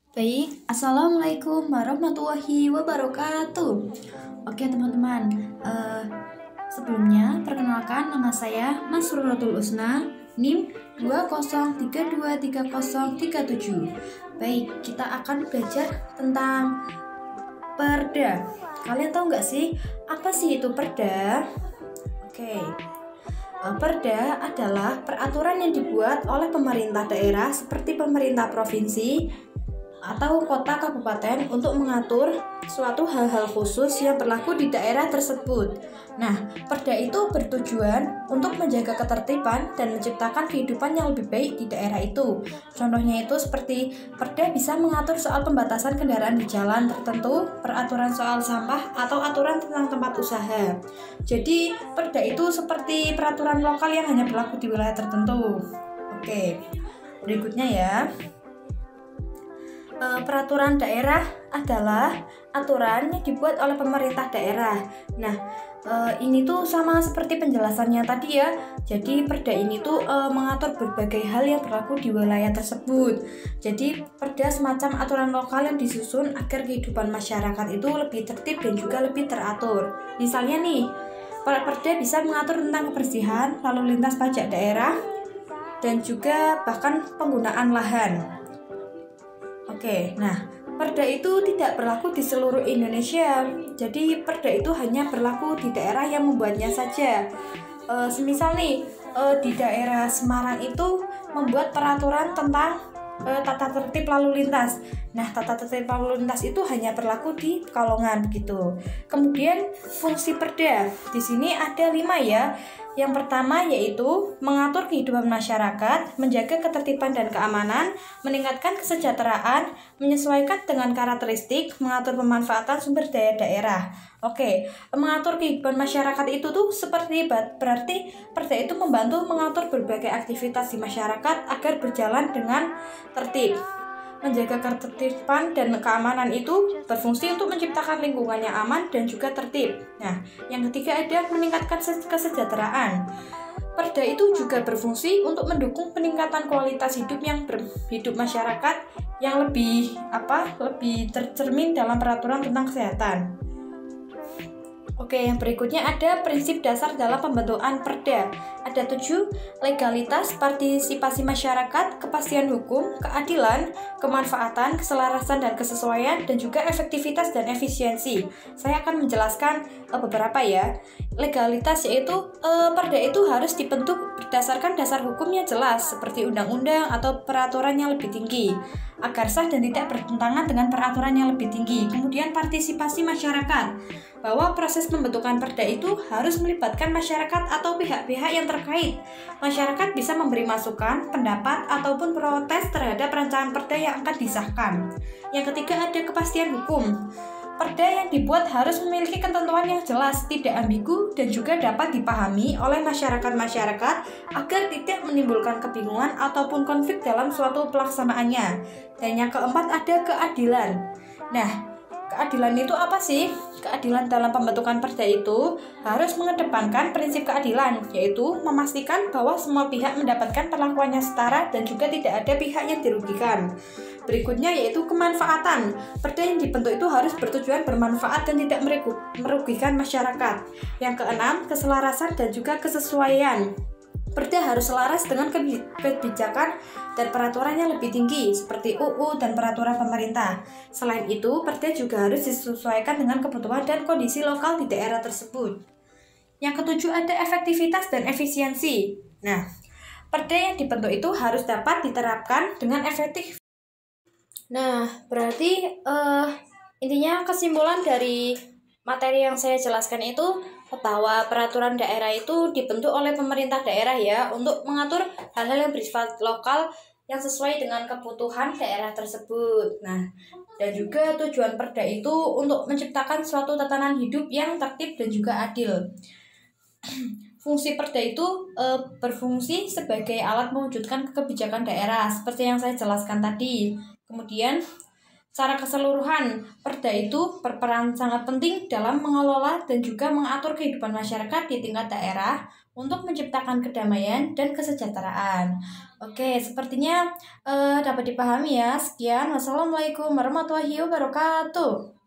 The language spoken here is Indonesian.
Baik, Assalamualaikum warahmatullahi wabarakatuh. Oke teman-teman, sebelumnya perkenalkan nama saya Masruratul Usna, NIM 203230307. Baik, kita akan belajar tentang perda. Kalian tahu nggak sih, apa sih itu perda? Oke. Perda adalah peraturan yang dibuat oleh pemerintah daerah seperti pemerintah provinsi atau kota kabupaten untuk mengatur suatu hal-hal khusus yang berlaku di daerah tersebut. Nah, perda itu bertujuan untuk menjaga ketertiban dan menciptakan kehidupan yang lebih baik di daerah itu. Contohnya itu seperti perda bisa mengatur soal pembatasan kendaraan di jalan tertentu, peraturan soal sampah, atau aturan tentang tempat usaha. Jadi, perda itu seperti peraturan lokal yang hanya berlaku di wilayah tertentu. Oke, berikutnya ya. Peraturan daerah adalah aturan yang dibuat oleh pemerintah daerah. Nah, ini tuh sama seperti penjelasannya tadi ya. Jadi perda ini tuh mengatur berbagai hal yang berlaku di wilayah tersebut. Jadi perda semacam aturan lokal yang disusun agar kehidupan masyarakat itu lebih tertib dan juga lebih teratur. Misalnya nih, perda bisa mengatur tentang kebersihan, lalu lintas pajak daerah, dan juga bahkan penggunaan lahan. Oke, nah perda itu tidak berlaku di seluruh Indonesia. Jadi perda itu hanya berlaku di daerah yang membuatnya saja. Semisal nih di daerah Semarang itu membuat peraturan tentang tata tertib lalu lintas. Nah, tata tertib lalu lintas itu hanya berlaku di Pekalongan gitu. Kemudian fungsi perda di sini ada 5 ya. Yang pertama yaitu mengatur kehidupan masyarakat, menjaga ketertiban dan keamanan, meningkatkan kesejahteraan, menyesuaikan dengan karakteristik, mengatur pemanfaatan sumber daya daerah. Oke, mengatur kehidupan masyarakat itu tuh seperti berarti perda itu membantu mengatur berbagai aktivitas di masyarakat agar berjalan dengan tertib. Menjaga ketertiban dan keamanan itu berfungsi untuk menciptakan lingkungan yang aman dan juga tertib. Nah, yang ketiga ada meningkatkan kesejahteraan. Perda itu juga berfungsi untuk mendukung peningkatan kualitas hidup masyarakat yang lebih tercermin dalam peraturan tentang kesehatan. Oke, yang berikutnya ada prinsip dasar dalam pembentukan perda. Ada 7, legalitas, partisipasi masyarakat, kepastian hukum, keadilan, kemanfaatan, keselarasan dan kesesuaian, dan juga efektivitas dan efisiensi. Saya akan menjelaskan beberapa ya. Legalitas yaitu perda itu harus dibentuk berdasarkan dasar hukum yang jelas, seperti undang-undang atau peraturan yang lebih tinggi, agar sah dan tidak bertentangan dengan peraturan yang lebih tinggi. Kemudian partisipasi masyarakat, bahwa proses pembentukan perda itu harus melibatkan masyarakat atau pihak-pihak yang terkait. Masyarakat bisa memberi masukan, pendapat, ataupun protes terhadap rancangan perda yang akan disahkan. Yang ketiga ada kepastian hukum. Perda yang dibuat harus memiliki ketentuan yang jelas, tidak ambigu, dan juga dapat dipahami oleh masyarakat agar tidak menimbulkan kebingungan ataupun konflik dalam suatu pelaksanaannya. Dan yang keempat ada keadilan. Nah, keadilan itu apa sih? Keadilan dalam pembentukan perda itu harus mengedepankan prinsip keadilan, yaitu memastikan bahwa semua pihak mendapatkan perlakuan yang setara dan juga tidak ada pihak yang dirugikan. Berikutnya yaitu kemanfaatan. Perda yang dibentuk itu harus bertujuan bermanfaat dan tidak merugikan masyarakat. Yang keenam, keselarasan dan juga kesesuaian. Perda harus selaras dengan kebijakan dan peraturan yang lebih tinggi seperti UU dan peraturan pemerintah. Selain itu, perda juga harus disesuaikan dengan kebutuhan dan kondisi lokal di daerah tersebut. Yang ketujuh ada efektivitas dan efisiensi. Nah, perda yang dibentuk itu harus dapat diterapkan dengan efektif. Nah, berarti intinya kesimpulan dari materi yang saya jelaskan itu bahwa peraturan daerah itu dibentuk oleh pemerintah daerah ya untuk mengatur hal-hal yang bersifat lokal yang sesuai dengan kebutuhan daerah tersebut. Nah, dan juga tujuan perda itu untuk menciptakan suatu tatanan hidup yang tertib dan juga adil. Fungsi perda itu berfungsi sebagai alat mewujudkan kebijakan daerah seperti yang saya jelaskan tadi. Kemudian secara keseluruhan, perda itu berperan sangat penting dalam mengelola dan juga mengatur kehidupan masyarakat di tingkat daerah untuk menciptakan kedamaian dan kesejahteraan. Oke, sepertinya dapat dipahami ya. Sekian, wassalamualaikum warahmatullahi wabarakatuh.